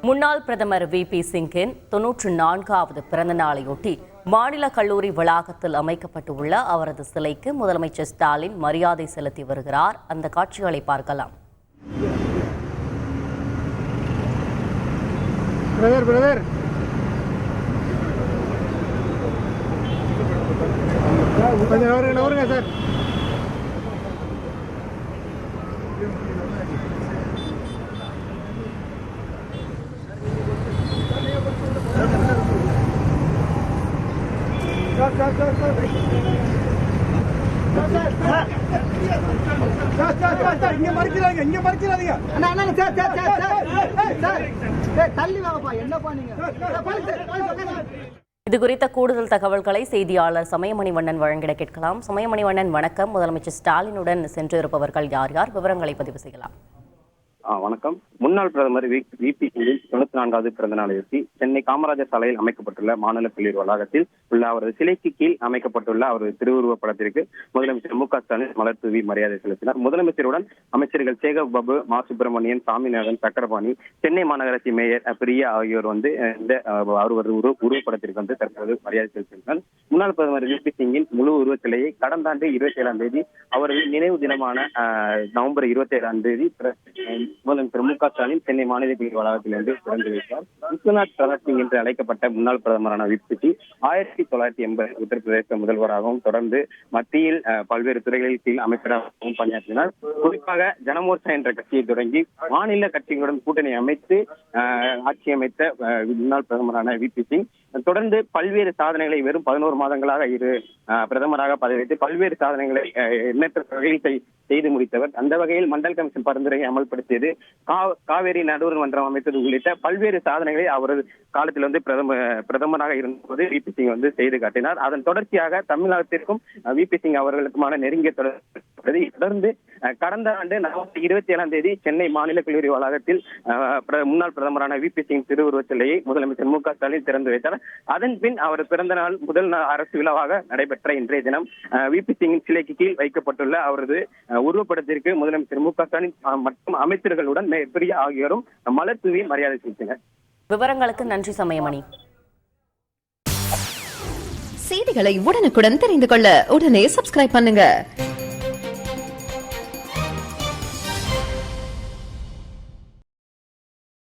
முன்னாள் பிரதமர் VP சிங்கின் 94வது பிறந்த நாளையொட்டி மாநில கல்லூரி வளாகத்தில் அமைக்கப்பட்டுள்ள அவரது சிலைக்கு முதலமைச்சர் ஸ்டாலின் மரியாதை செலுத்தி வருகிறார். அந்த காட்சிகளை பார்க்கலாம். இது குறித்த கூடுதல் தகவல்களை செய்தியாளர் சமயமணிவண்ணன் வழங்கிட கேட்கலாம். சமயமணிவண்ணன், வணக்கம். முதலமைச்சர் ஸ்டாலினுடன் சென்று இருப்பவர்கள் யார் யார்? விவரங்களை பதிவு செய்யலாம். வணக்கம். முன்னாள் பிரதமர் VP சிங்கின் 94வது பிறந்த நாளையொட்டி சென்னை காமராஜர் சாலையில் அமைக்கப்பட்டுள்ள மாநில கல்லூரி வளாகத்தில் உள்ள அவரது சிலைக்கு கீழ் அமைக்கப்பட்டுள்ள அவரது திருவுருவப் படத்திற்கு முதலமைச்சர் MK ஸ்டாலின் மலர் தூவி மரியாதை செலுத்தினார். முதலமைச்சருடன் அமைச்சர்கள் சேகர் பாபு, மா சுப்பிரமணியன், சாமிநாதன், சக்கரபாணி, சென்னை மாநகராட்சி மேயர் பிரியா ஆகியோர் இந்த அவரது உருவப்படத்திற்கு தற்போது மரியாதை செலுத்தினார். முன்னாள் பிரதமர் VP சிங்கின் முழு உருவச் சிலையை கடந்த ஆண்டு 27ஆம் தேதி அவரது நினைவு தினமான நவம்பர் 27ஆம் தேதி முதலமைச்சர் MK ஸ்டாலின் சென்னை மாநில கல்லூரி வளாகத்திலிருந்து திறந்து வைத்தார். விஸ்வநாத் பிரதாப் சிங் என்று அழைக்கப்பட்ட முன்னாள் பிரதமரான VP சிங் 1980 உத்தரப்பிரதேச முதல்வராகவும் தொடர்ந்து மத்தியில் பல்வேறு துறைகளில் கீழ் அமைச்சராகவும் பணியாற்றினார். குறிப்பாக ஜனமோர்ச்சா என்ற கட்சியை தொடங்கி மாநில கட்சிகளுடன் கூட்டணி அமைத்து ஆட்சி அமைத்த முன்னாள் பிரதமரான VP சிங் தொடர்ந்து பல்வேறு சாதனைகளை வெறும் 11 மாதங்களாக பிரதமராக பதவி வைத்து பல்வேறு சாதனைகளை எண்ணற்ற வகையில் செய்து முடித்தவர். அந்த வகையில் மண்டல் கமிஷன் பரிந்துரையை அமல்படுத்தியது, காவேரி நடுவர் மன்றம் அமைத்தது உள்ளிட்ட பல்வேறு சாதனைகளை அவரது காலத்தில் பிரதமராக இருந்தபோது VP சிங் செய்து காட்டினார். அதன் தொடர்ச்சியாக தமிழகத்திற்கும் VP சிங் அவர்களுக்குமான நெருங்கிய தொடர்ந்து கடந்த ஆண்டு நவம்பர் 27ஆம் தேதி சென்னை மாநில கல்லூரி வளாகத்தில் முன்னாள் பிரதமரான VP சிங் திருவுருவச் சிலையை முதலமைச்சர் MK ஸ்டாலின் திறந்து வைத்தார். அதன் பின் அவர் பிறந்த நாள் முதல் அரசு விழாவாக நடைபெற்ற இன்றைய தினம் VP சிங்கின் சிலைக்கு கீழ் வைக்கப்பட்டுள்ள அவரது உருவப்படத்திற்கு முதலமைச்சர் MK ஸ்டாலின் மற்றும் அமைச்சர்களுடன் பிரியா ஆகியோரும் மலர் தூவி மரியாதை செலுத்தினர். விவரங்களுக்கு நன்றி சமயமணி. செய்திகளை உடனுக்குடன் தெரிந்து கொள்ள உடனே சப்ஸ்கிரைப் பண்ணுங்க.